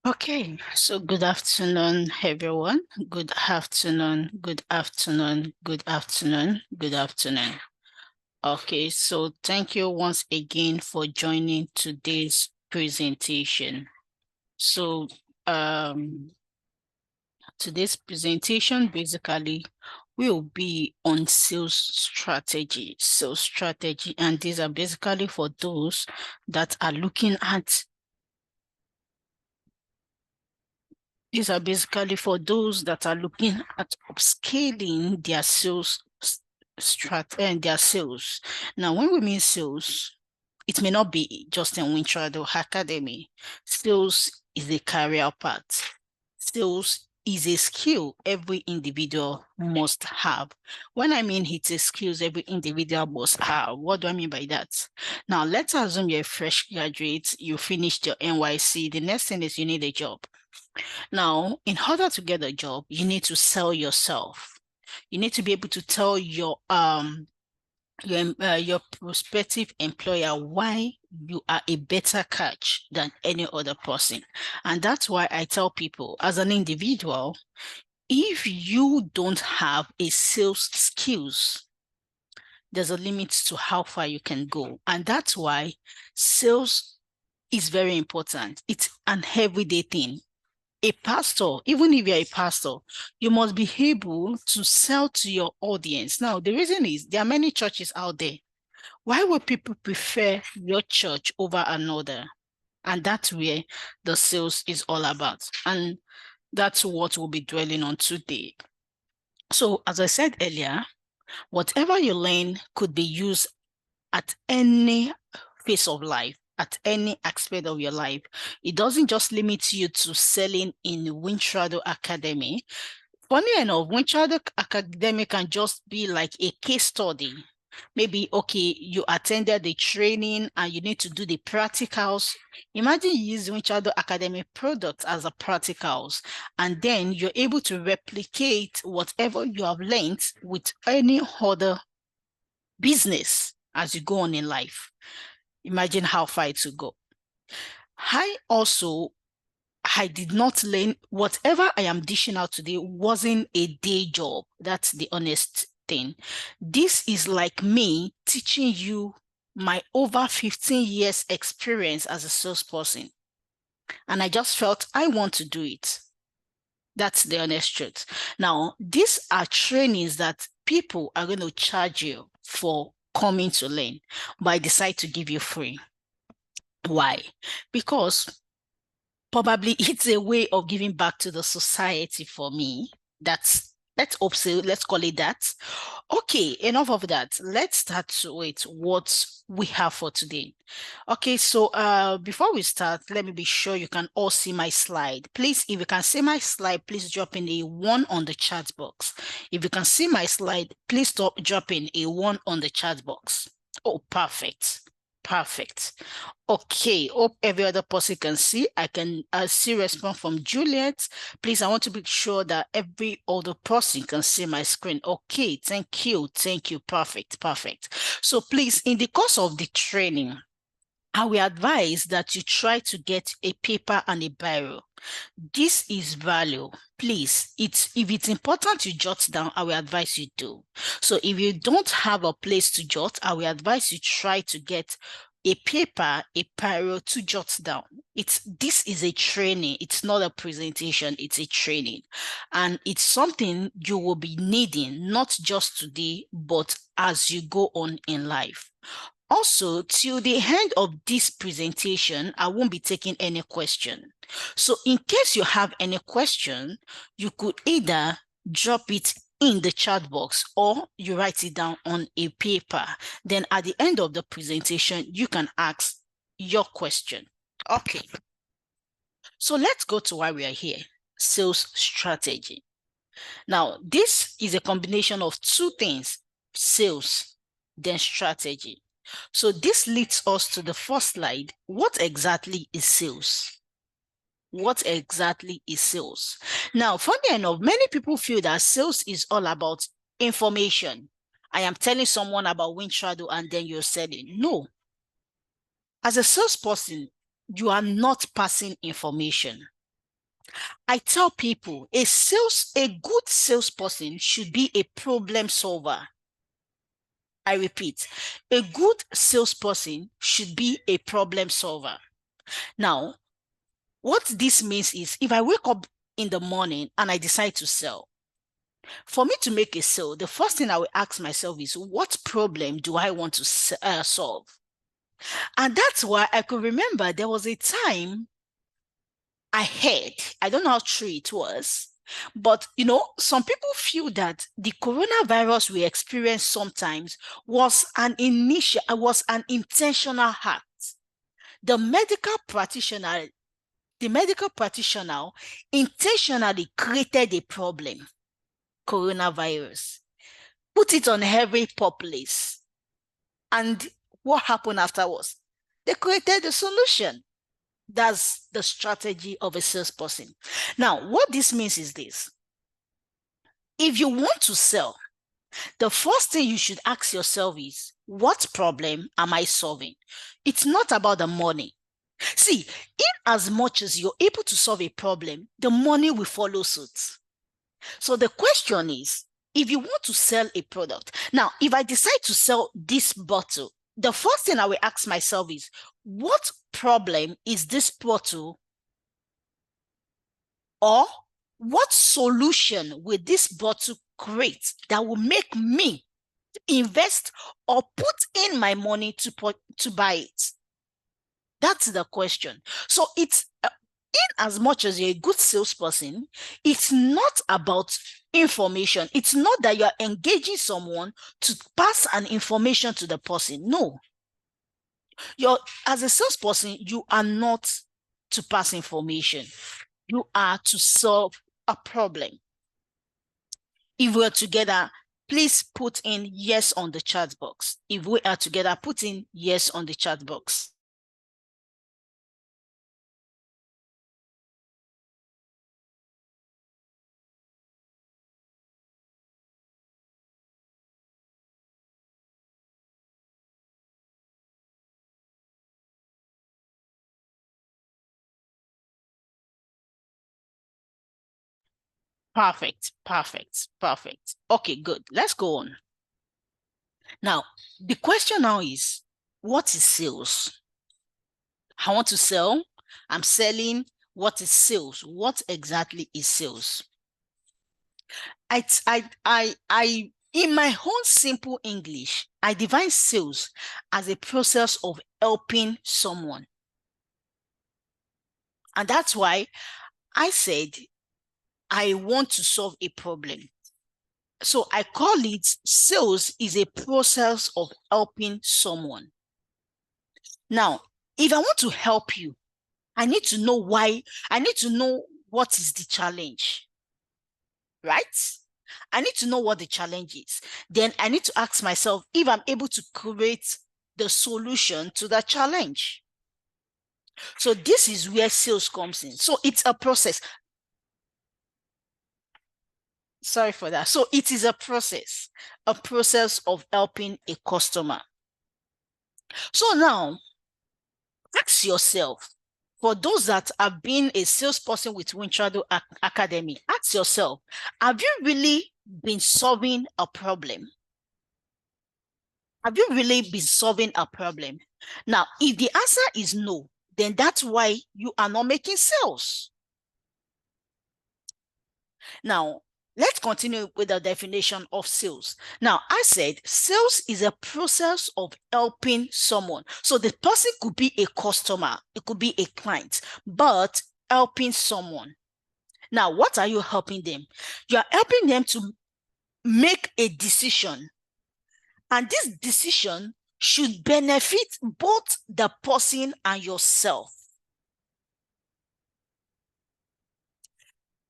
Okay, so good afternoon, everyone. Good afternoon, good afternoon, good afternoon, good afternoon. Okay, so thank you once again for joining today's presentation. So, um, today's presentation basically will be on sales strategy, and these are basically for those that are looking at These are basically for those that are looking at upscaling their sales strat and their sales. Now, when we mean sales, it may not be just in Wintrado Academy. Sales is a career path. Sales is a skill every individual must have. When I mean it's a skills every individual must have, what do I mean by that? Now, let's assume you're a fresh graduate, you finished your NYC. The next thing is you need a job. Now, in order to get a job, you need to sell yourself. You need to be able to tell your prospective employer why you are a better catch than any other person. And that's why I tell people, as an individual, if you don't have a sales skills, there's a limit to how far you can go. And that's why sales is very important. It's an everyday thing. A pastor, even if you're a pastor, you must be able to sell to your audience. Now, the reason is there are many churches out there. Why would people prefer your church over another? And that's where the sales is all about. And that's what we'll be dwelling on today. So, as I said earlier, whatever you learn could be used at any phase of life, at any aspect of your life. It doesn't just limit you to selling in Wintrado Academy. Funny enough, Wintrado Academy can just be like a case study. Maybe, okay, you attended the training and you need to do the practicals. Imagine you use Wintrado Academy product as a practicals, and then you're able to replicate whatever you have learned with any other business as you go on in life. Imagine how far it will go. I did not learn whatever I am dishing out today wasn't a day job. That's the honest thing. This is like me teaching you my over 15 years experience as a salesperson. And I just felt I want to do it. That's the honest truth. Now, these are trainings that people are going to charge you for coming to learn, but I decide to give you free. Why? Because probably it's a way of giving back to the society for me. Let's call it that. Okay, enough of that. Let's start with what we have for today. Okay, so before we start, let me be sure you can all see my slide. Please, if you can see my slide, please drop in a 1 on the chat box. If you can see my slide, please drop in a 1 on the chat box. Oh, perfect. Perfect. Okay, hope every other person can see. I can see response from Juliet. Please, I want to be sure that every other person can see my screen. Okay, thank you. Thank you. Perfect. Perfect. So please, in the course of the training, I will advise that you try to get a paper and a biro. This is value. Please, if it's important to jot down, I will advise you do. So if you don't have a place to jot, I will advise you try to get a paper, a biro to jot down. This is a training. It's not a presentation. It's a training. And it's something you will be needing, not just today, but as you go on in life. Also, till the end of this presentation, I won't be taking any question. So in case you have any question, you could either drop it in the chat box or you write it down on a paper. Then at the end of the presentation, you can ask your question. Okay. So let's go to why we are here. Sales strategy. Now, this is a combination of two things, sales, then strategy. So this leads us to the first slide. What exactly is sales? What exactly is sales? Now, funny enough, many people feel that sales is all about information. I am telling someone about Wintrado and then you're selling. No. As a salesperson, you are not passing information. I tell people a good salesperson should be a problem solver. I repeat, a good salesperson should be a problem solver. Now, what this means is if I wake up in the morning and I decide to sell, for me to make a sale, the first thing I will ask myself is, what problem do I want to solve? And that's why I could remember there was a time I heard, I don't know how true it was, but some people feel that the coronavirus we experience sometimes was an intentional act. The medical practitioner, intentionally created a problem, coronavirus, put it on every populace. And what happened afterwards? They created a solution. That's the strategy of a salesperson. Now, what this means is this. If you want to sell, the first thing you should ask yourself is, what problem am I solving? It's not about the money. See, in as much as you're able to solve a problem, the money will follow suit. So the question is, if you want to sell a product, now, if I decide to sell this bottle, the first thing I will ask myself is, what problem is this bottle, or what solution will this bottle create that will make me invest or put in my money to buy it? That's the question. So it's in as much as you're a good salesperson, it's not about information. It's not that you're engaging someone to pass an information to the person. No. As a salesperson, you are not to pass information. You are to solve a problem. If we're together, please put in yes on the chat box. If we are together, put in yes on the chat box. Perfect, perfect, perfect. Okay, good. Let's go on. Now, the question now is, what is sales? I want to sell. I'm selling. What is sales? What exactly is sales? In my own simple English, I define sales as a process of helping someone. And that's why I said I want to solve a problem. So I call it sales is a process of helping someone. Now, if I want to help you, I need to know why. I need to know what is the challenge, right? I need to know what the challenge is. Then I need to ask myself if I'm able to create the solution to that challenge. So this is where sales comes in. So it's a process. Sorry for that. So it is a process of helping a customer. So now, ask yourself, for those that have been a salesperson with Wintrado Academy, ask yourself, have you really been solving a problem? Have you really been solving a problem? Now, if the answer is no, then that's why you are not making sales. Now, let's continue with the definition of sales. Now, I said sales is a process of helping someone. So the person could be a customer, it could be a client, but helping someone. Now, what are you helping them? You are helping them to make a decision. And this decision should benefit both the person and yourself.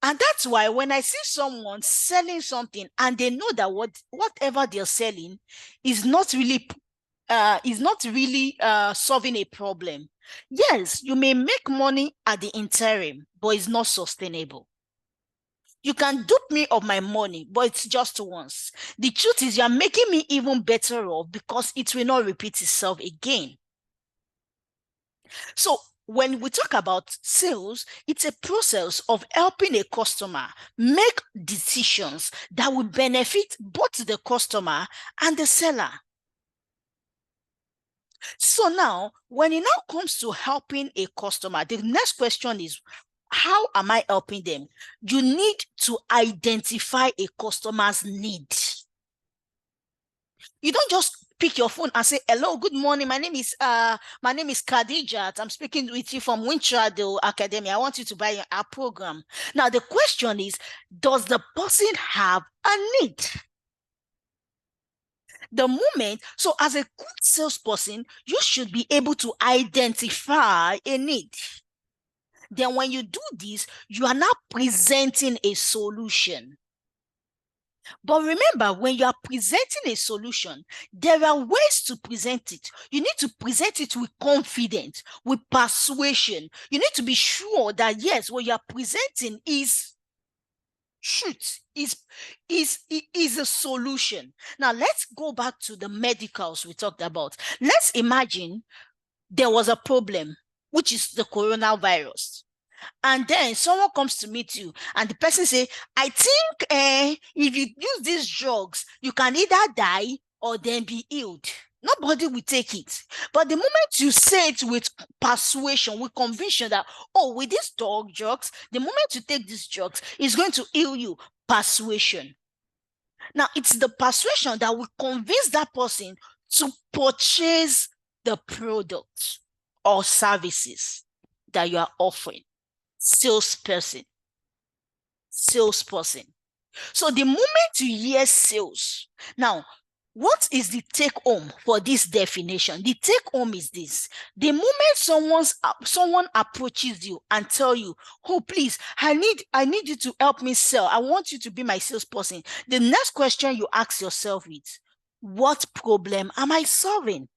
And that's why when I see someone selling something and they know that whatever they're selling is not really solving a problem. Yes, you may make money at the interim, but it's not sustainable. You can dupe me of my money, but it's just once. The truth is you're making me even better off because it will not repeat itself again. So when we talk about sales, it's a process of helping a customer make decisions that will benefit both the customer and the seller. So now, when it now comes to helping a customer, the next question is, how am I helping them? You need to identify a customer's need. You don't just pick your phone and say, hello, good morning. My name is Khadijat. I'm speaking with you from IDOWU-ADEYEMI. I want you to buy our program. Now, the question is, does the person have a need? The moment, so as a good salesperson, you should be able to identify a need. Then when you do this, you are now presenting a solution. But remember, when you are presenting a solution, there are ways to present it. You need to present it with confidence, with persuasion. You need to be sure that, yes, what you are presenting is truth, is a solution. Now, let's go back to the medicals we talked about. Let's imagine there was a problem, which is the coronavirus. And then someone comes to meet you and the person say, I think if you use these drugs, you can either die or then be healed. Nobody will take it. But the moment you say it with persuasion, with conviction that, oh, with these drugs, the moment you take these drugs, it's going to heal you. Persuasion. Now, it's the persuasion that will convince that person to purchase the products or services that you are offering. Salesperson. So the moment you hear sales, now, what is the take home for this definition? The take home is this: the moment someone approaches you and tell you, oh, please, I need you to help me sell. I want you to be my salesperson. The next question you ask yourself is, what problem am I solving?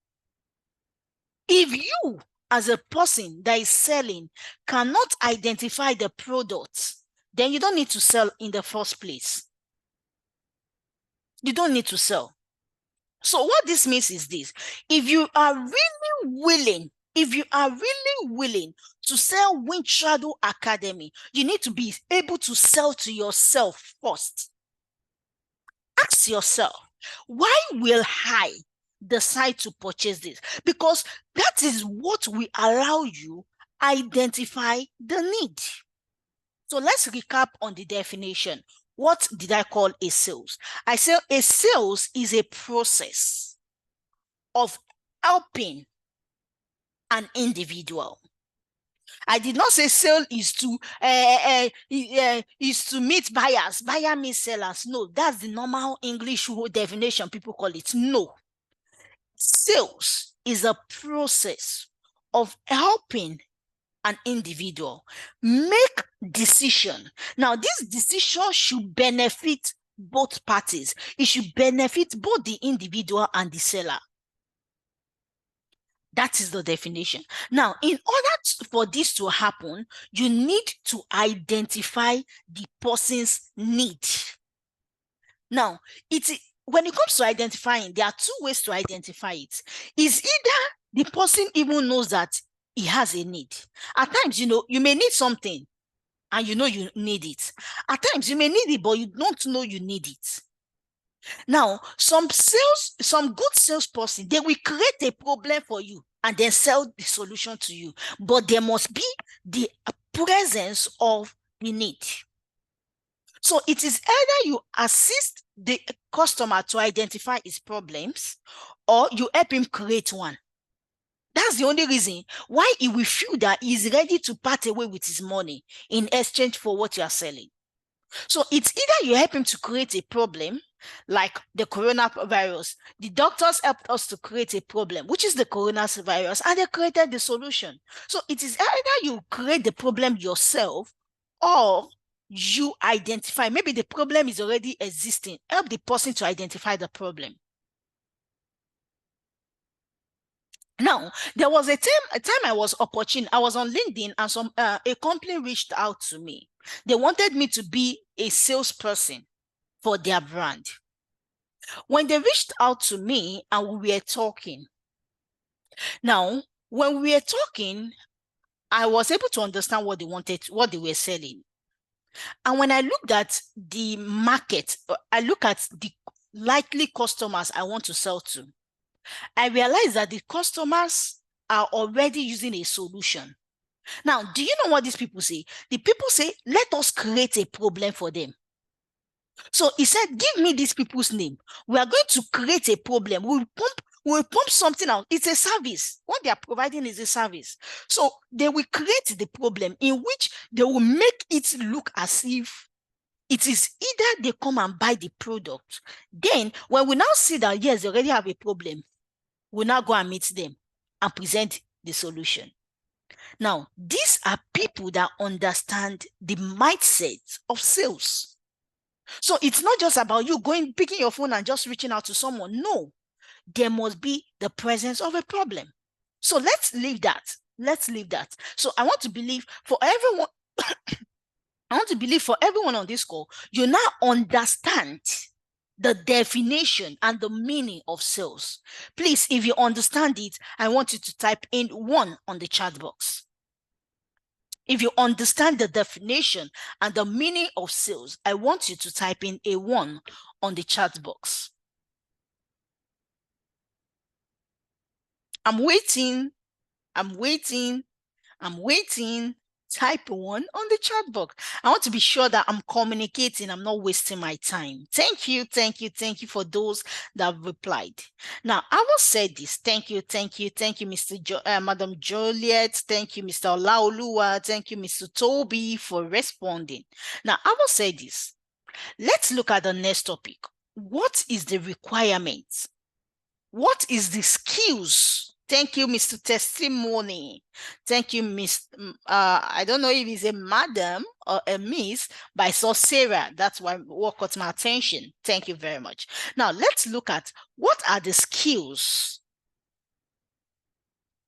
If you, as a person that is selling, cannot identify the products, then you don't need to sell in the first place. You don't need to sell. So what this means is this: if you are really willing to sell Wind Shadow Academy, you need to be able to sell to yourself first. Ask yourself, why will I decide to purchase this? Because that is what will allow you identify the need. So let's recap on the definition. What did I call a sales? I said a sales is a process of helping an individual. I did not say sale is to meet buyers. Buyer means sellers. No, that's the normal English definition people call it. No. Sales is a process of helping an individual make decision. Now, this decision should benefit both parties. It should benefit both the individual and the seller. That is the definition. Now, in order for this to happen, you need to identify the person's need. Now, when it comes to identifying, there are two ways to identify it. Is either the person even knows that he has a need. At times, you may need something and you need it. At times, you may need it, but you don't know you need it. Now, some good salesperson, they will create a problem for you and then sell the solution to you. But there must be the presence of the need. So it is either you assist the customer to identify his problems or you help him create one. That's the only reason why he will feel that he's ready to part away with his money in exchange for what you are selling. So it's either you help him to create a problem, like the coronavirus. The doctors helped us to create a problem, which is the coronavirus, and they created the solution. So it is either you create the problem yourself or you identify. Maybe the problem is already existing. Help the person to identify the problem. Now, there was a time I was opportune. I was on LinkedIn and a company reached out to me. They wanted me to be a salesperson for their brand. When they reached out to me and we were talking, now, when we were talking, I was able to understand what they wanted, what they were selling. And when I looked at the market, I look at the likely customers I want to sell to, I realized that the customers are already using a solution. Now, do you know what these people say? The people say, let us create a problem for them. So he said, give me these people's name. We are going to create a problem. We'll pump something out. It's a service. What they are providing is a service. So they will create the problem in which they will make it look as if it is either they come and buy the product. Then when we now see that, yes, they already have a problem, we'll now go and meet them and present the solution. Now, these are people that understand the mindset of sales. So it's not just about you picking your phone and just reaching out to someone. No, there must be the presence of a problem. So let's leave that. Let's leave that. So I want to believe for everyone, on this call, you now understand the definition and the meaning of sales. Please, if you understand it, I want you to type in 1 on the chat box. If you understand the definition and the meaning of sales, I want you to type in a 1 on the chat box. I'm waiting. Type 1 on the chat box. I want to be sure that I'm communicating. I'm not wasting my time. Thank you for those that have replied. Now, I will say this. Thank you, Madam Juliet. Thank you, Mr. Olaoluwa. Thank you, Mr. Toby, for responding. Now, I will say this. Let's look at the next topic. What is the requirement? What is the skills? Thank you, Mr. Testimony. Thank you, Miss. I don't know if it's a madam or a miss, but I saw Sarah. That's what caught my attention. Thank you very much. Now, let's look at what are the skills,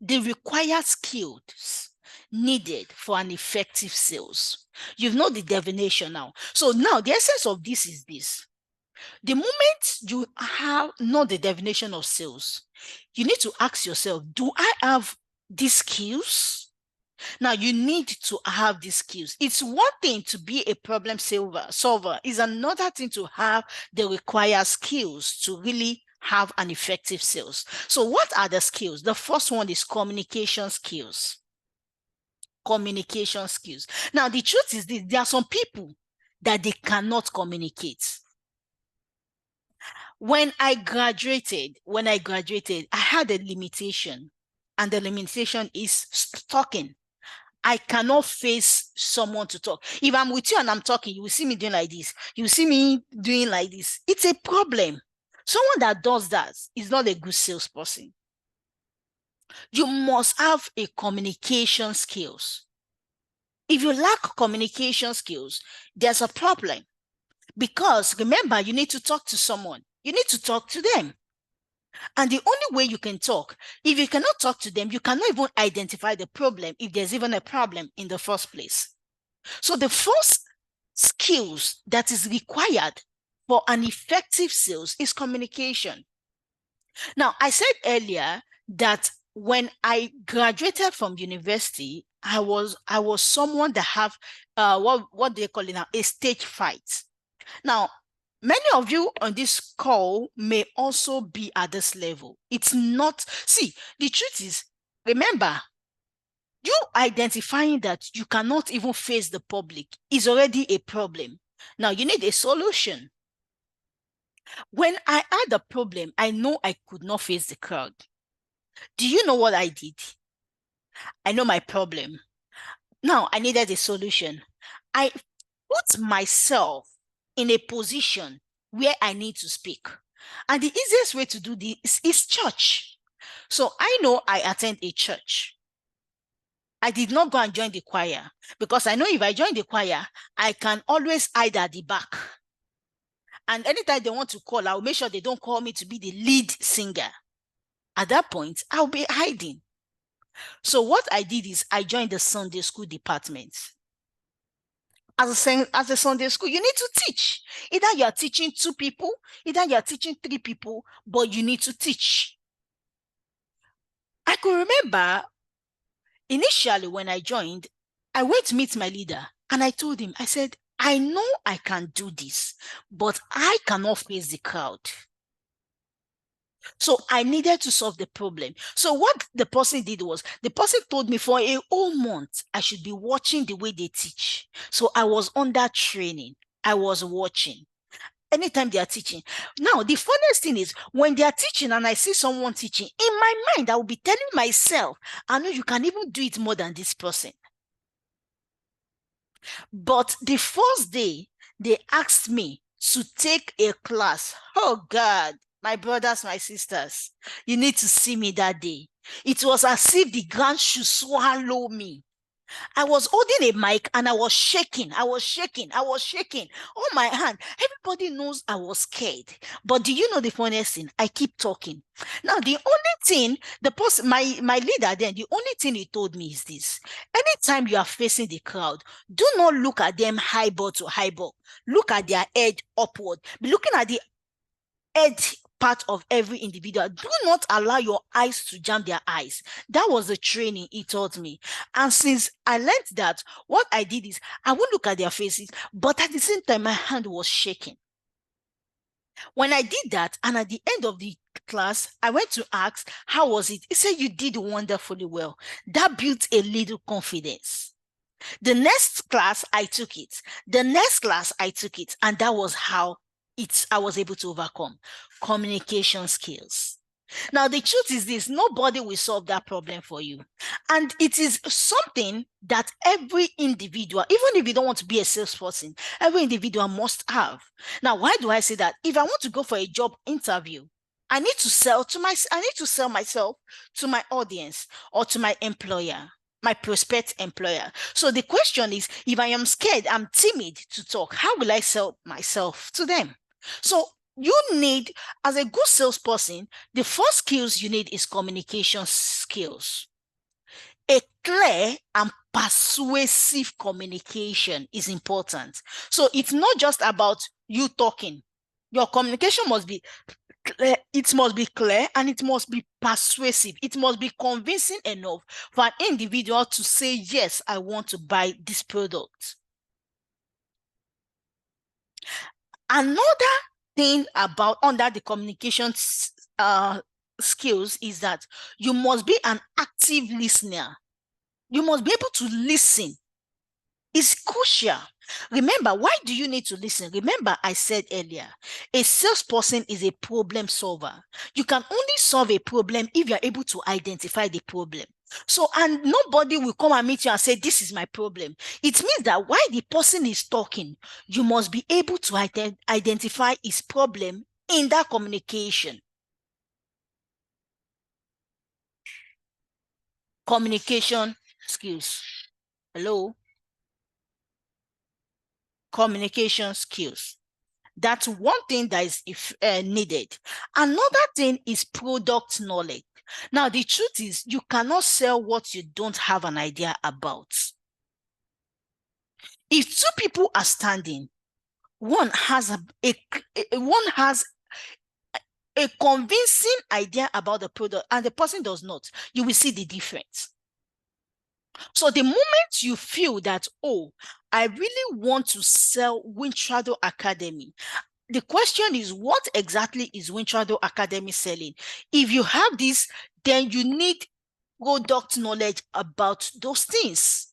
the required skills needed for an effective sales. You know the definition now. So now the essence of this is this. The moment you have not the definition of sales, you need to ask yourself, do I have these skills? Now, you need to have these skills. It's one thing to be a problem solver. It's another thing to have the required skills to really have an effective sales. So what are the skills? The first one is communication skills. Communication skills. Now, the truth is this, there are some people that they cannot communicate. When I graduated, I had a limitation, and the limitation is talking. I cannot face someone to talk. If I'm with you and I'm talking, you will see me doing like this. You will see me doing like this. It's a problem. Someone that does that is not a good salesperson. You must have a communication skills. If you lack communication skills, there's a problem. Because remember, you need to talk to someone. You need to talk to them. And the only way you can talk, if you cannot talk to them, you cannot even identify the problem, if there's even a problem in the first place. So the first skills that is required for an effective sales is communication. Now, I said earlier that when I graduated from university, I was someone that have what they call it now, a stage fright. Now, many of you on this call may also be at this level. It's not, see, the truth is, remember, you identifying that you cannot even face the public is already a problem. Now, you need a solution. When I had a problem, I know I could not face the crowd. Do you know what I did? I know my problem. Now, I needed a solution. I put myself in a position where I need to speak. And the easiest way to do this is church. So I know I attend a church. I did not go and join the choir because I know if I join the choir, I can always hide at the back. And anytime they want to call, I'll make sure they don't call me to be the lead singer. At that point, I'll be hiding. So what I did is I joined the Sunday school department. As a Sunday school, you need to teach. Either you are teaching 2 people, either you are teaching 3 people, but you need to teach. I could remember Initially, when I joined, I went to meet my leader and I told him, I said, I know I can do this, but I cannot face the crowd. So I needed to solve the problem. So what the person did was, the person told me for a whole month, I should be watching the way they teach. So I was under training. I was watching. Anytime they are teaching. Now, the funniest thing is when they are teaching and I see someone teaching, in my mind, I will be telling myself, I know you can even do it more than this person. But the first day they asked me to take a class, oh God, my brothers, my sisters, you need to see me that day. It was as if the ground should swallow me. I was holding a mic and I was shaking. I was shaking. On my hand. Everybody knows I was scared. But do you know the funniest thing? I keep talking. Now, the only thing, the person, my leader then, the only thing he told me is this. Anytime you are facing the crowd, do not look at them highball to highball. Look at their head upward. Be looking at the head part of every individual. Do not allow your eyes to jam their eyes. That was the training he taught me. And since I learned that, what I did is I would look at their faces, but at the same time, my hand was shaking. When I did that, and at the end of the class, I went to ask, how was it? He said, you did wonderfully well. That built a little confidence. The next class, I took it. And that was how I was able to overcome communication skills. Now, the truth is this, nobody will solve that problem for you. And it is something that every individual, even if you don't want to be a salesperson, every individual must have. Now, why do I say that? If I want to go for a job interview, I need to sell myself to my audience or to my employer, my prospective employer. So the question is, if I am scared, I'm timid to talk, how will I sell myself to them? So you need, as a good salesperson, the first skills you need is communication skills. A clear and persuasive communication is important. So it's not just about you talking. Your communication must be clear, it must be clear, and it must be persuasive. It must be convincing enough for an individual to say, yes, I want to buy this product. Another thing about under the communication skills is that you must be an active listener. You must be able to listen. It's crucial. Remember, why do you need to listen? Remember, I said earlier, a salesperson is a problem solver. You can only solve a problem if you're able to identify the problem. So, and nobody will come and meet you and say, this is my problem. It means that while the person is talking, you must be able to identify his problem in that communication. Communication skills. Hello? Communication skills. That's one thing that is needed. Another thing is product knowledge. Now, the truth is, you cannot sell what you don't have an idea about. If two people are standing, one has a convincing idea about the product and the person does not, you will see the difference. So the moment you feel that, oh, I really want to sell IDOWU-ADEYEMI, the question is, what exactly is IDOWU-ADEYEMI selling? If you have this, then you need product knowledge about those things.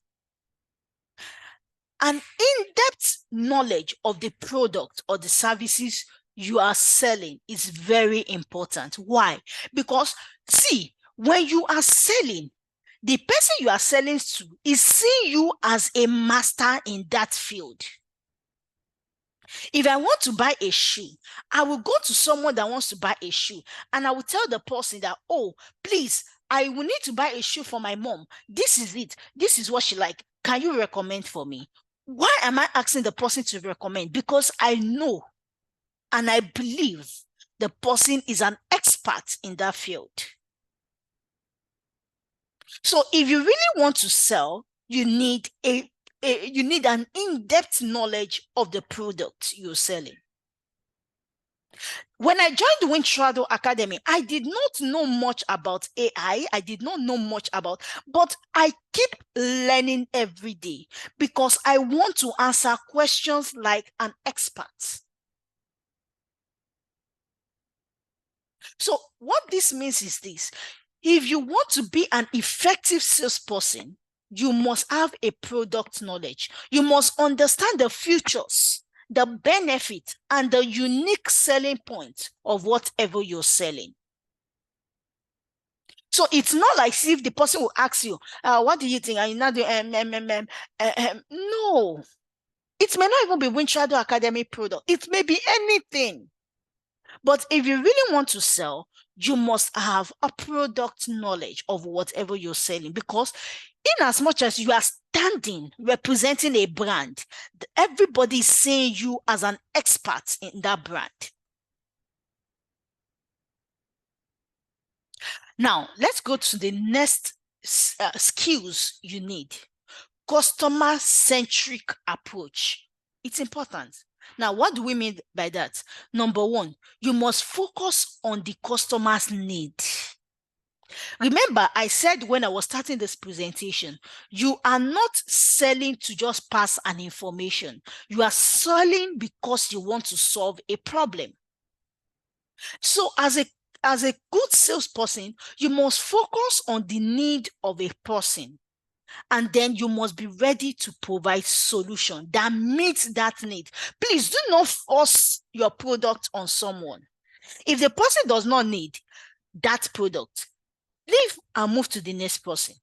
An in-depth knowledge of the product or the services you are selling is very important. Why? Because, see, when you are selling, the person you are selling to is seeing you as a master in that field. If I want to buy a shoe, I will go to someone that wants to buy a shoe and I will tell the person that, oh, please, I will need to buy a shoe for my mom. This is it. This is what she like. Can you recommend for me? Why am I asking the person to recommend? Because I know and I believe the person is an expert in that field. So if you really want to sell, you need an in-depth knowledge of the product you're selling. When I joined the Wintrado Academy, I did not know much about AI. I did not know much about, but I keep learning every day because I want to answer questions like an expert. So what this means is this: if you want to be an effective salesperson, you must have a product knowledge. You must understand the features, the benefit, and the unique selling point of whatever you're selling. So it's not like if the person will ask you, what do you think? Are you not doing no. It may not even be Wintrado Academy product. It may be anything. But if you really want to sell, you must have a product knowledge of whatever you're selling, because in as much as you are standing representing a brand, everybody is seeing you as an expert in that brand. Now, let's go to the next skills you need. Customer-centric approach. It's important. Now, what do we mean by that? Number one, you must focus on the customer's need. Remember, I said when I was starting this presentation, you are not selling to just pass an information. You are selling because you want to solve a problem. So as a good salesperson, you must focus on the need of a person. And then you must be ready to provide solution that meets that need. Please do not force your product on someone. If the person does not need that product, leave and move to the next person.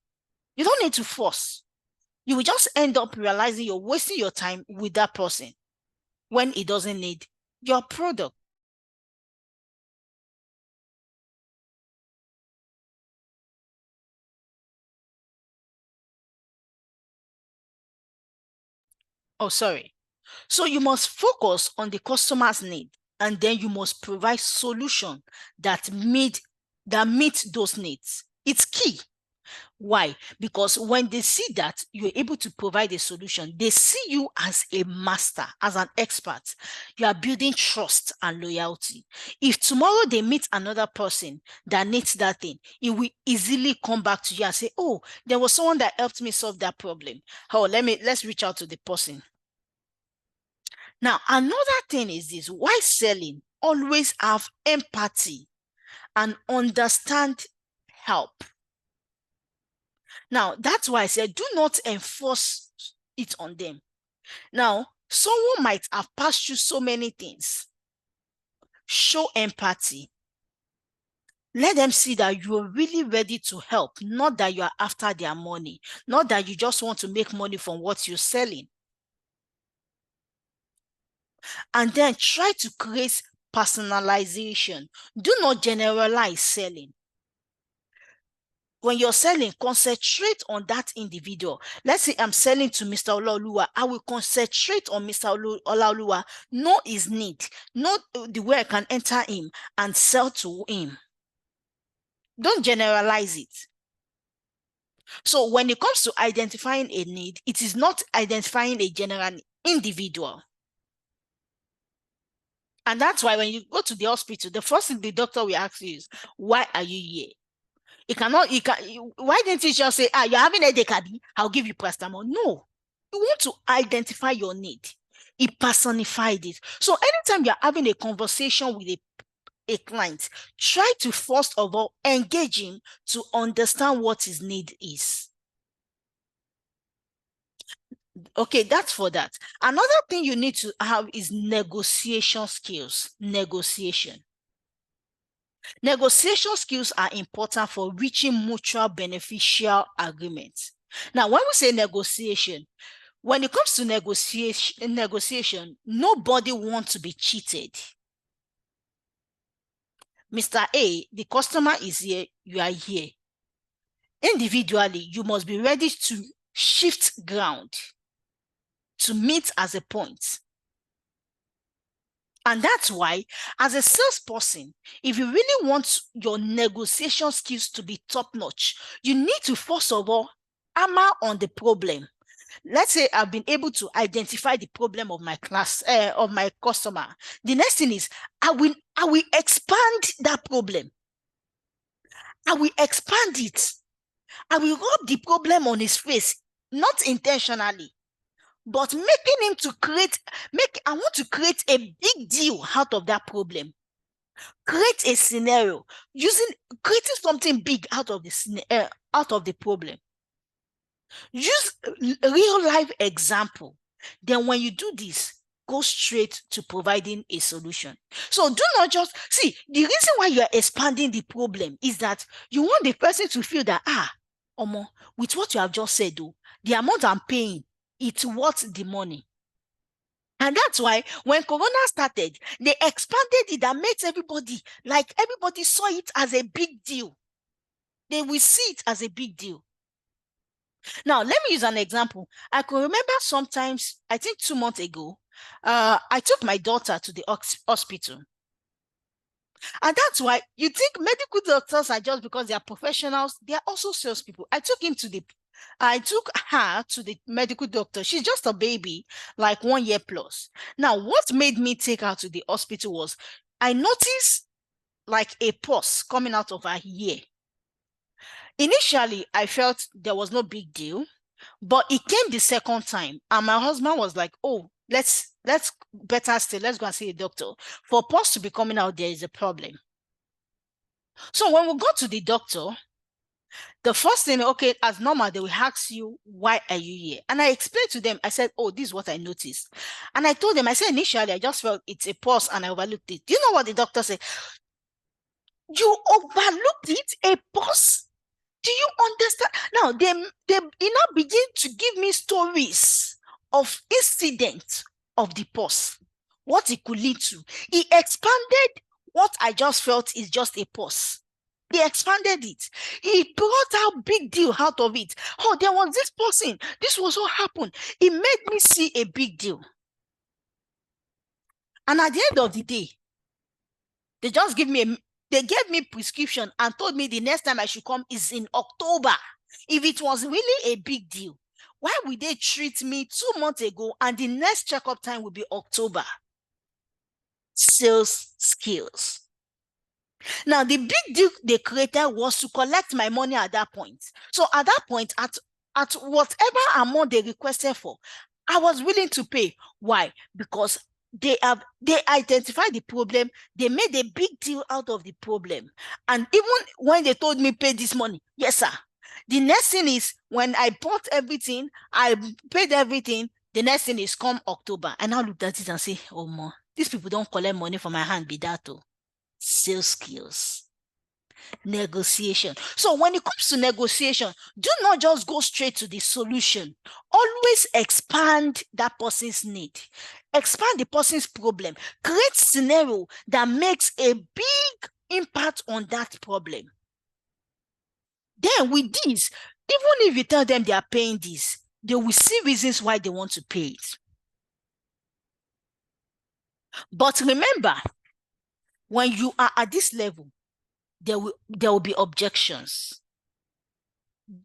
You don't need to force. You will just end up realizing you're wasting your time with that person when it doesn't need your product. Oh, sorry. So you must focus on the customer's need, and then you must provide solution that meet those needs. It's key. Why? Because when they see that you're able to provide a solution, they see you as a master, as an expert. You are building trust and loyalty. If tomorrow they meet another person that needs that thing, it will easily come back to you and say, oh, there was someone that helped me solve that problem. Oh, let's reach out to the person. Now, another thing is this: why selling? Always have empathy and understand help. Now, that's why I said do not enforce it on them. Now, someone might have passed through so many things. Show empathy. Let them see that you are really ready to help, not that you are after their money, not that you just want to make money from what you're selling. And then try to create personalization. Do not generalize selling. When you're selling, concentrate on that individual. Let's say I'm selling to Mr. Olaoluwa. I will concentrate on Mr. Olaoluwa, know his need, know the way I can enter him and sell to him. Don't generalize it. So when it comes to identifying a need, it is not identifying a general individual. And that's why when you go to the hospital, the first thing the doctor will ask you is, why are you here? Why didn't you just say, you're having a headache, I'll give you paracetamol? No, you want to identify your need. He personified it. So anytime you're having a conversation with a client, try to first of all engage him to understand what his need is. Okay, that's for that. Another thing you need to have is negotiation skills. Negotiation skills are important for reaching mutual beneficial agreements. Now, when we say negotiation, when it comes to negotiation, nobody wants to be cheated. Mr. A, the customer is here, you are here. Individually, you must be ready to shift ground to meet as a point. And that's why, as a salesperson, if you really want your negotiation skills to be top-notch, you need to first of all hammer on the problem. Let's say I've been able to identify the problem of my class, of my customer. The next thing is I will expand that problem. I will expand it. I will rub the problem on his face, not intentionally, but making him to I want to create a big deal out of that problem. Create a scenario creating something big out of the problem. Use real life example. Then when you do this, go straight to providing a solution. So do not just see, the reason why you're expanding the problem is that you want the person to feel that, Omo, with what you have just said, though, the amount I'm paying, it's worth the money. And that's why when Corona started, they expanded it that makes everybody saw it as a big deal. They will see it as a big deal. Now, let me use an example. I can remember sometimes, I think 2 months ago, I took my daughter to the hospital. And that's why you think medical doctors are just because they are professionals. They are also salespeople. I took her to the medical doctor. She's just a baby, like 1 year plus. Now, what made me take her to the hospital was I noticed like a pus coming out of her ear. Initially, I felt there was no big deal, but it came the second time, and my husband was like, "Oh, let's better still, let's go and see a doctor. For pus to be coming out, there is a problem." So when we got to the doctor, the first thing, okay, as normal, they will ask you, "Why are you here?" And I explained to them, I said, "Oh, this is what I noticed." And I told them, I said, initially, I just felt it's a pus and I overlooked it. Do you know what the doctor said? "You overlooked it, a pus? Do you understand?" Now, they now begin to give me stories of incidents of the pus, what it could lead to. He expanded what I just felt is just a pus. He expanded it. He brought out big deal out of it. Oh, there was this person. This was what happened. It made me see a big deal. And at the end of the day, they gave me prescription and told me the next time I should come is in October. If it was really a big deal, why would they treat me 2 months ago and the next checkup time will be October? Sales skills. Now, the big deal they created was to collect my money at that point. So at that point, at whatever amount they requested for, I was willing to pay. Why? Because they identified the problem. They made a big deal out of the problem. And even when they told me pay this money, yes, sir. The next thing is when I bought everything, I paid everything. The next thing is come October. And I looked at it and say, "Oh, ma, these people don't collect money from my hand, be that too." Sales skills. Negotiation. So when it comes to negotiation, do not just go straight to the solution. Always expand that person's need. Expand the person's problem. Create scenario that makes a big impact on that problem. Then with this, even if you tell them they are paying this, they will see reasons why they want to pay it. But remember, when you are at this level, there will be objections.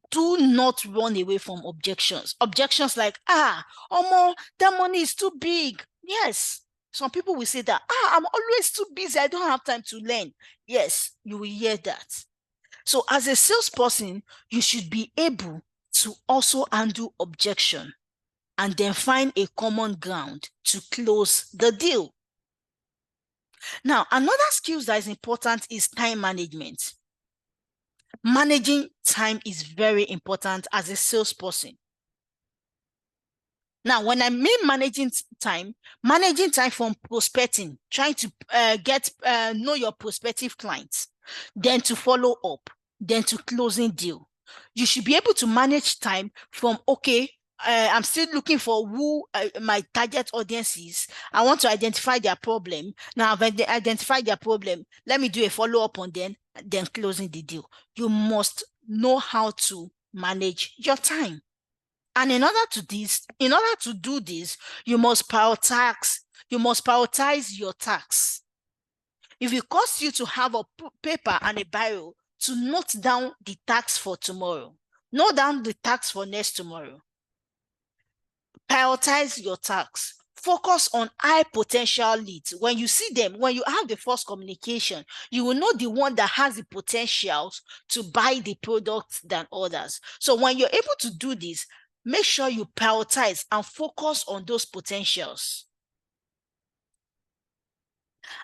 Do not run away from objections. Objections like, Omo, that money is too big. Yes. Some people will say that, I'm always too busy. I don't have time to learn. Yes, you will hear that. So as a salesperson, you should be able to also handle objection and then find a common ground to close the deal. Now, another skill that is important is time management. Managing time is very important as a salesperson. Now, when I mean managing time from prospecting, trying to know your prospective clients, then to follow up, then to closing deal. You should be able to manage time from, okay, I'm still looking for who my target audience is. I want to identify their problem. Now, when they identify their problem, let me do a follow-up on them, then closing the deal. You must know how to manage your time. And in order to do this, you must prioritize your tasks. If it costs you to have a paper and a biro to note down the tasks for tomorrow, note down the tasks for next tomorrow. Prioritize your tasks. Focus on high potential leads. When you see them, when you have the first communication, you will know the one that has the potentials to buy the product than others. So when you're able to do this, make sure you prioritize and focus on those potentials.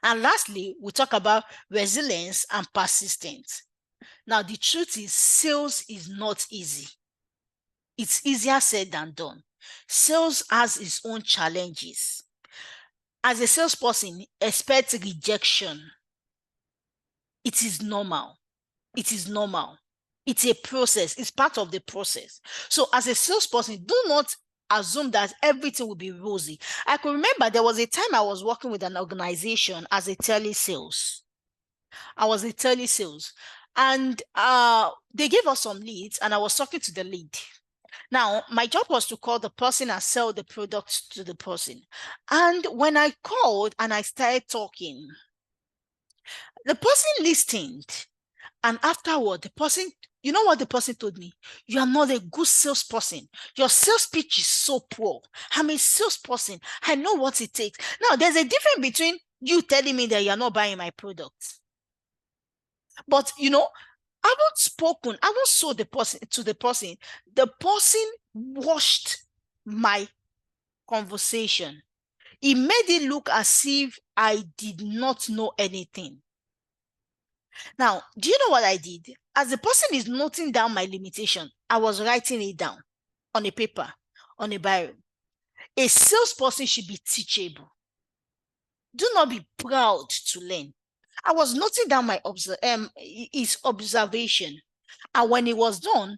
And lastly, we talk about resilience and persistence. Now, the truth is, sales is not easy. It's easier said than done. Sales has its own challenges. As a salesperson, expect rejection. It is normal. It is normal. It's a process. It's part of the process. So as a salesperson, do not assume that everything will be rosy. I can remember there was a time I was working with an organization as a telesales. I was a telesales. And they gave us some leads, and I was talking to the lead. Now, my job was to call the person and sell the product to the person. And when I called and I started talking, the person listened. And afterward, the person, you know what the person told me? You are not a good salesperson. Your sales pitch is so poor. I'm a salesperson. I know what it takes. Now, there's a difference between you telling me that you're not buying my product. But, I haven't spoken, I haven't sold the person to the person. The person watched my conversation. It made it look as if I did not know anything. Now, do you know what I did? As the person is noting down my limitation, I was writing it down on a paper, on a biro. A salesperson should be teachable. Do not be proud to learn. I was noting down his observation. And when it was done,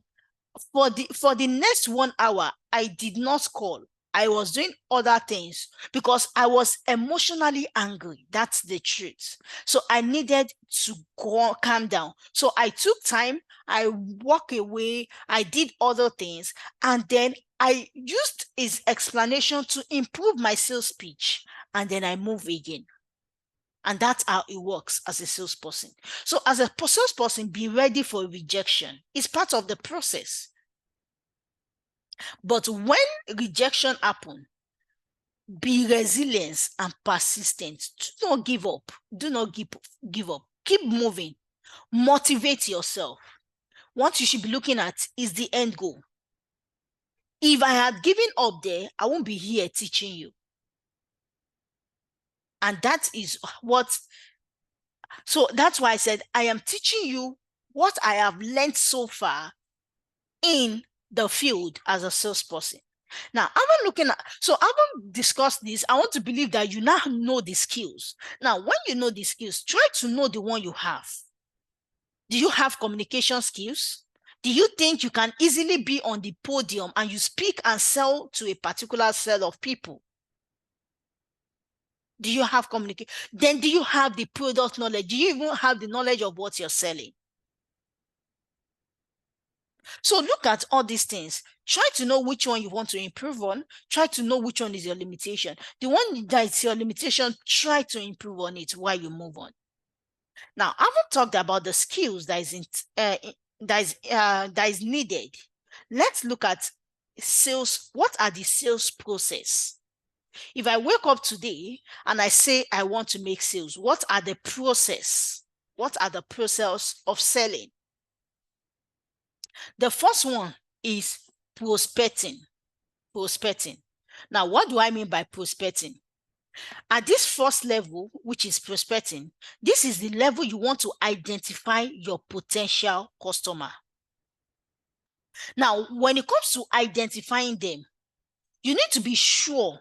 for the next 1 hour, I did not call. I was doing other things because I was emotionally angry. That's the truth. So I needed to calm down. So I took time, I walked away, I did other things, and then I used his explanation to improve my sales pitch, and then I move again. And that's how it works as a salesperson. So as a salesperson, be ready for rejection. It's part of the process. But when rejection happens, be resilient and persistent. Do not give up. Do not give up. Keep moving. Motivate yourself. What you should be looking at is the end goal. If I had given up there, I won't be here teaching you. And that is so that's why I said I am teaching you what I have learned so far in the field as a salesperson. Now, having discussed this, I want to believe that you now know the skills. Now, when you know the skills, try to know the one you have. Do you have communication skills? Do you think you can easily be on the podium and you speak and sell to a particular set of people? Do you have communication? Then do you have the product knowledge? Do you even have the knowledge of what you're selling? So look at all these things. Try to know which one you want to improve on. Try to know which one is your limitation. The one that is your limitation, try to improve on it while you move on. Now, I haven't talked about the skills that is needed. Let's look at sales. What are the sales process? If I wake up today and I say I want to make sales, what are the process? What are the process of selling? The first one is prospecting. Prospecting. Now, what do I mean by prospecting? At this first level, which is prospecting, this is the level you want to identify your potential customer. Now, when it comes to identifying them, you need to be sure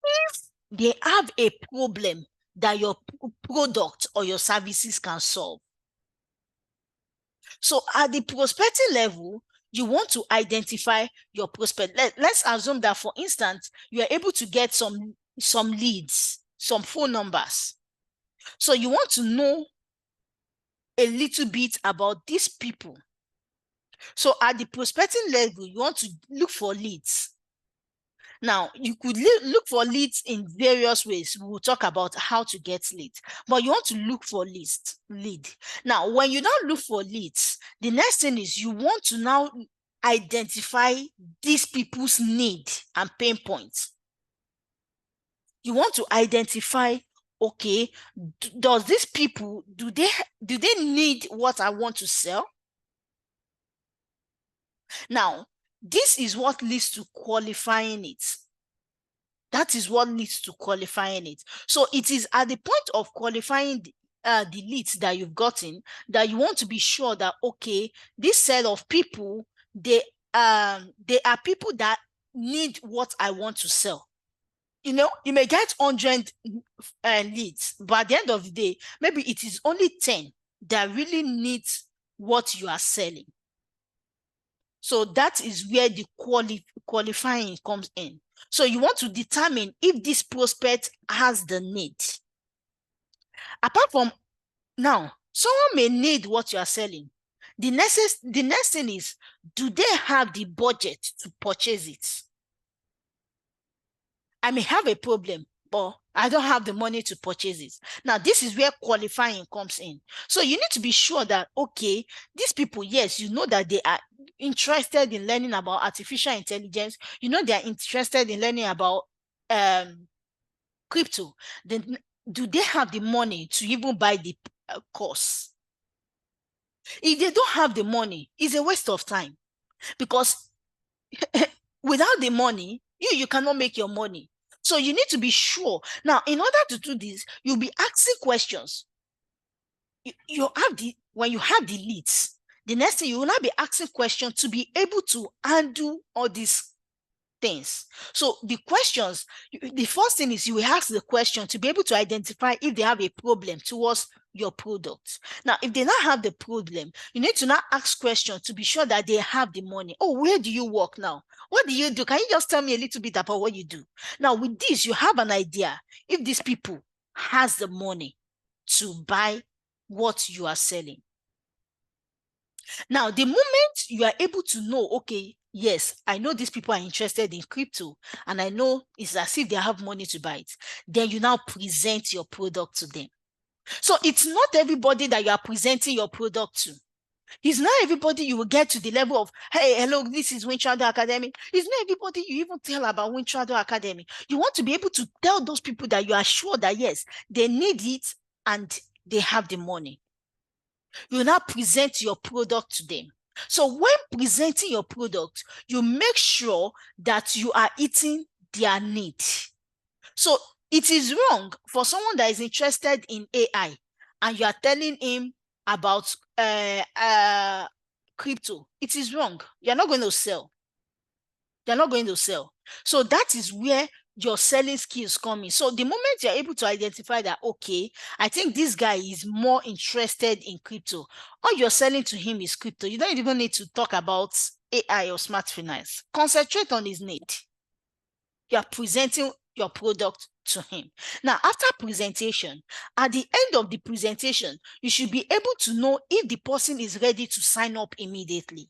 if they have a problem that your product or your services can solve. So at the prospecting level, you want to identify your prospect. Let's assume that, for instance, you are able to get some leads, some phone numbers. So you want to know a little bit about these people. So at the prospecting level, you want to look for leads. Now, you could look for leads in various ways. We'll talk about how to get leads, but you want to look for lead. Now, when you now look for leads, the next thing is you want to now identify these people's need and pain points. You want to identify, okay, does these people, do they need what I want to sell? Now, this is what leads to qualifying it. That is what leads to qualifying it. So it is at the point of qualifying the leads that you've gotten that you want to be sure that, okay, this set of people, they are people that need what I want to sell. You know, you may get 100 leads, but at the end of the day, maybe it is only 10 that really needs what you are selling. So that is where the qualifying comes in. So you want to determine if this prospect has the need. Apart from, now, someone may need what you are selling. The next thing is, do they have the budget to purchase it? I may have a problem, but I don't have the money to purchase it. Now, this is where qualifying comes in. So you need to be sure that, okay, these people, yes, you know that they are interested in learning about artificial intelligence. You know, they are interested in learning about crypto. Then do they have the money to even buy the course? If they don't have the money, it's a waste of time, because without the money, you cannot make your money. So you need to be sure. Now, in order to do this, you'll be asking questions. When you have the leads, the next thing, you will not be asking questions to be able to handle all these things. So the questions, the first thing is you will ask the question to be able to identify if they have a problem towards your product. Now, if they not have the problem, you need to now ask questions to be sure that they have the money. Oh, where do you work now? What do you do? Can you just tell me a little bit about what you do? Now, with this, you have an idea if these people has the money to buy what you are selling. Now, the moment you are able to know, okay, yes, I know these people are interested in crypto, and I know it's as if they have money to buy it, then you now present your product to them. So it's not everybody that you are presenting your product to. It's not everybody you will get to the level of, hey, hello, this is Winchado Academy. It's not everybody you even tell about Winchado Academy. You want to be able to tell those people that you are sure that, yes, they need it and they have the money. You now present your product to them. So when presenting your product, you make sure that you are eating their need. So it is wrong for someone that is interested in AI and you are telling him about crypto. It is wrong. You're not going to sell. You're not going to sell. So that is where your selling skills come in. So the moment you're able to identify that, okay, I think this guy is more interested in crypto, all you're selling to him is crypto. You don't even need to talk about AI or smart finance. Concentrate on his need. You're presenting your product to him. Now, after presentation, at the end of the presentation, you should be able to know if the person is ready to sign up immediately.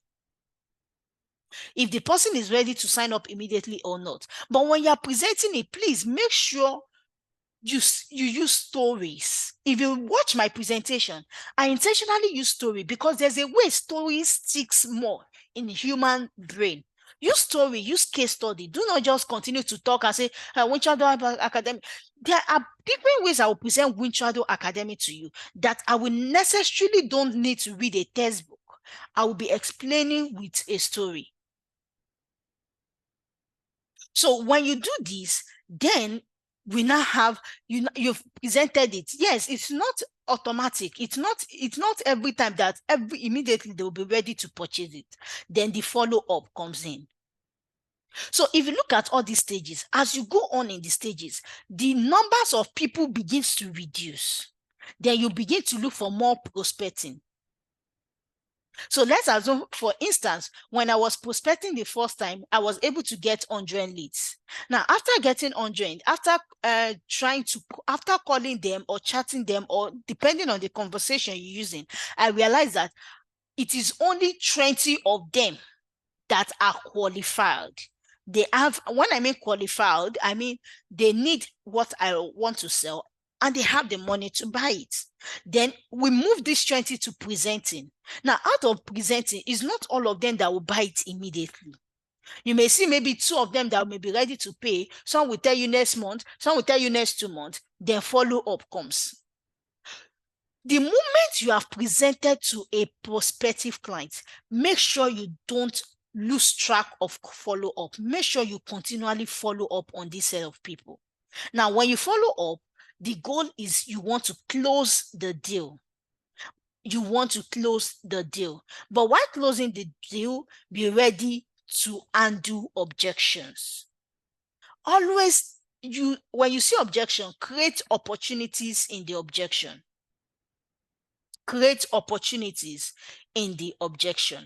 If the person is ready to sign up immediately or not. But when you're presenting it, please make sure you use stories. If you watch my presentation, I intentionally use story because there's a way story sticks more in the human brain. Use story, use case study. Do not just continue to talk and say, Winchado Academy. There are different ways I will present Winchado Academy to you that I will necessarily don't need to read a textbook. I will be explaining with a story. So when you do this, then we now have, you've presented it. Yes, it's not automatic. It's not every time that immediately they will be ready to purchase it. Then the follow-up comes in. So if you look at all these stages, as you go on in the stages, the numbers of people begins to reduce. Then you begin to look for more prospecting. So let's assume, for instance, when I was prospecting the first time, I was able to get 100 leads. Now, after getting 100, after calling them or chatting them, or depending on the conversation you're using, I realized that it is only 20 of them that are qualified. They have, when I mean qualified, I mean they need what I want to sell, and they have the money to buy it. Then we move this 20 to presenting. Now, out of presenting, it's not all of them that will buy it immediately. You may see maybe 2 of them that may be ready to pay. Some will tell you next month, some will tell you next 2 months. Then follow-up comes. The moment you have presented to a prospective client, make sure you don't lose track of follow-up. Make sure you continually follow up on this set of people. Now, when you follow up, the goal is you want to close the deal. You want to close the deal. But while closing the deal, be ready to undo objections. Always, when you see objection, create opportunities in the objection. Create opportunities in the objection.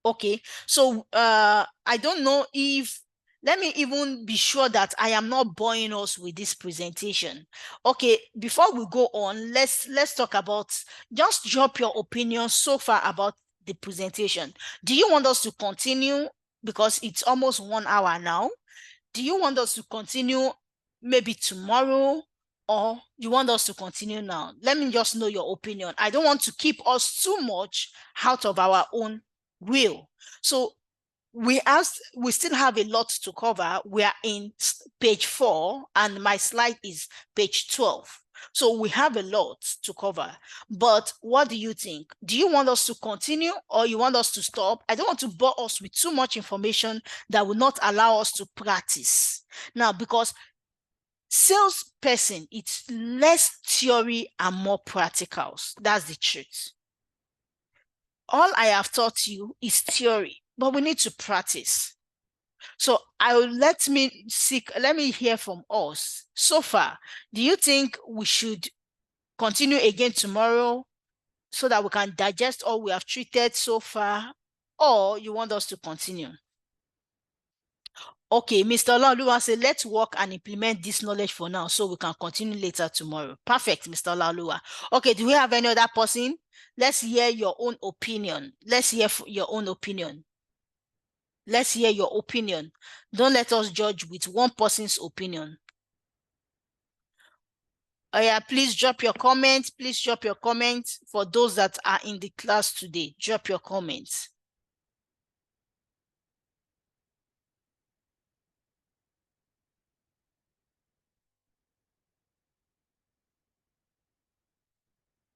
Okay, so I don't know if, let me even be sure that I am not boring us with this presentation. Okay, before we go on, let's talk about, just drop your opinion so far about the presentation. Do you want us to continue, because it's almost 1 hour now? Do you want us to continue maybe tomorrow, or you want us to continue now? Let me just know your opinion. I don't want to keep us too much out of our own will. So we still have a lot to cover. We are in page 4 and my slide is page 12. So we have a lot to cover. But what do you think? Do you want us to continue or you want us to stop? I don't want to bore us with too much information that will not allow us to practice. Now, because salesperson, it's less theory and more practicals. That's the truth. All I have taught you is theory, but we need to practice. So let me hear from us. So far, do you think we should continue again tomorrow so that we can digest all we have treated so far, or you want us to continue? Okay, Mr. Olaoluwa said, let's work and implement this knowledge for now so we can continue later tomorrow. Perfect, Mr. Olaoluwa. Okay, do we have any other person? Let's hear your own opinion. Let's hear your own opinion. Let's hear your opinion. Don't let us judge with one person's opinion. Oh yeah, please drop your comments. Please drop your comments for those that are in the class today. Drop your comments.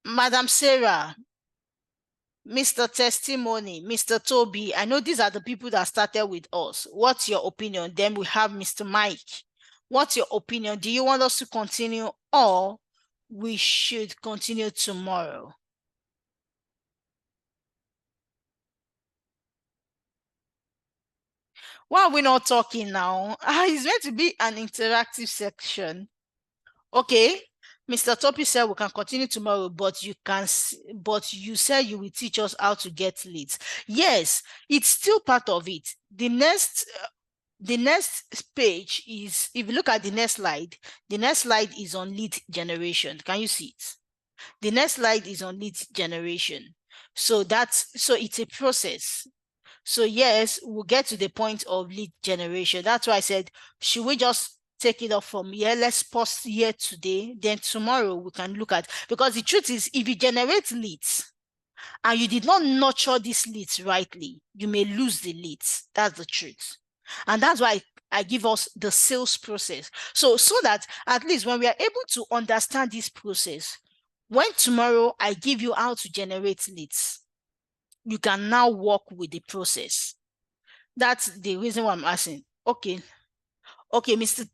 Madam Sarah, Mr. Testimony, Mr. Toby, I know these are the people that started with us. What's your opinion? Then we have Mr. Mike. What's your opinion? Do you want us to continue or we should continue tomorrow? Why are we not talking now? It's meant to be an interactive section. Okay. Mr. Topi said we can continue tomorrow, but you said you will teach us how to get leads. Yes, it's still part of it. The next page is, if you look at the next slide is on lead generation. Can you see it? The next slide is on lead generation. So it's a process. So yes, we'll get to the point of lead generation. That's why I said, should we just take it off from here? Let's pause here today. Then tomorrow we can look at, because the truth is, if you generate leads and you did not nurture these leads rightly, you may lose the leads. That's the truth. And that's why I give us the sales process. So that at least when we are able to understand this process, when tomorrow I give you how to generate leads, you can now work with the process. That's the reason why I'm asking. Okay, Mr.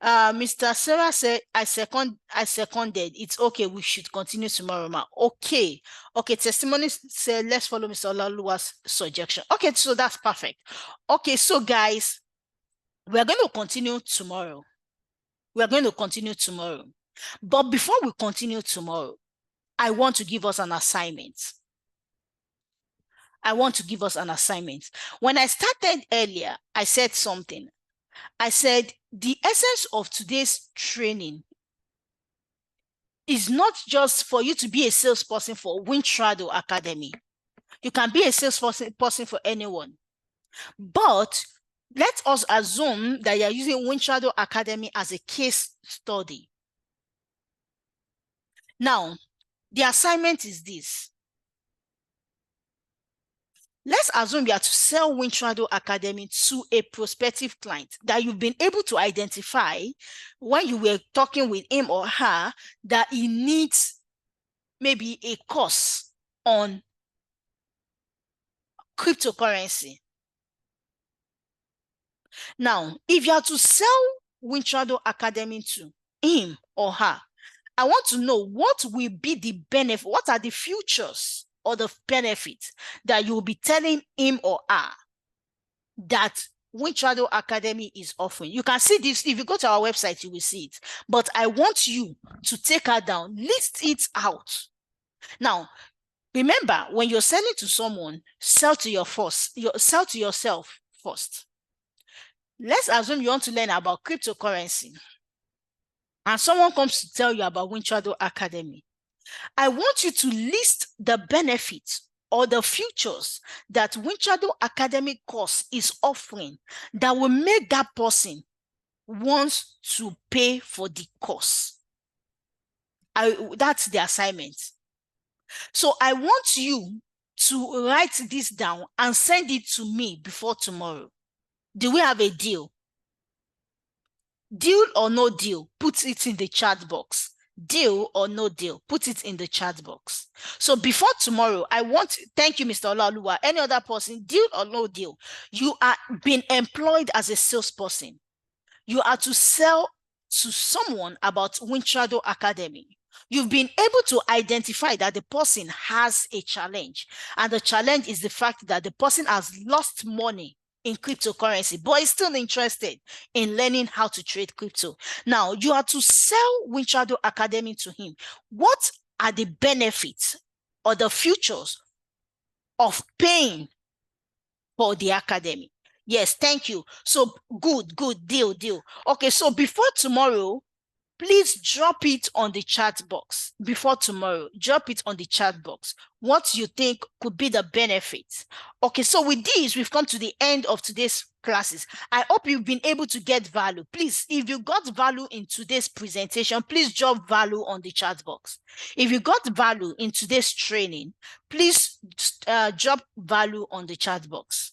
Mr. Sarah said, I seconded. It's okay. We should continue tomorrow, ma. Okay. Testimony said, let's follow Mr. Olaoluwa's suggestion. Okay, so that's perfect. Okay, so guys, we are going to continue tomorrow. But before we continue tomorrow, I want to give us an assignment. When I started earlier, I said something. I said, the essence of today's training is not just for you to be a salesperson for Wintrado Academy. You can be a salesperson for anyone. But let us assume that you're using Wintrado Academy as a case study. Now, the assignment is this. Let's assume you are to sell Wintrado Academy to a prospective client that you've been able to identify when you were talking with him or her that he needs maybe a course on cryptocurrency. Now, if you are to sell Wintrado Academy to him or her, I want to know what will be the benefit, what are the futures or the benefits that you will be telling him or her that Wintrado Academy is offering. You can see this. If you go to our website, you will see it. But I want you to take her down, list it out. Now, remember, when you're selling to someone, sell to yourself first. Let's assume you want to learn about cryptocurrency, and someone comes to tell you about Wintrado Academy. I want you to list the benefits or the futures that Wintrado Academy course is offering that will make that person want to pay for the course. That's the assignment. So I want you to write this down and send it to me before tomorrow. Do we have a deal? Deal or no deal? Put it in the chat box. Deal or no deal? Put it in the chat box. So before tomorrow, thank you, Mr. Olaoluwa. Any other person, deal or no deal? You are being employed as a salesperson. You are to sell to someone about Wintrado Academy. You've been able to identify that the person has a challenge. And the challenge is the fact that the person has lost money in cryptocurrency, but is still interested in learning how to trade crypto. Now, you are to sell Wintrado Academy to him. What are the benefits or the futures of paying for the academy? Yes, thank you. So good, deal. Okay, so before tomorrow, please drop it on the chat box. Before tomorrow, drop it on the chat box. What you think could be the benefits. Okay, so with this, we've come to the end of today's classes. I hope you've been able to get value. Please, if you got value in today's presentation, please drop value on the chat box. If you got value in today's training, please drop value on the chat box.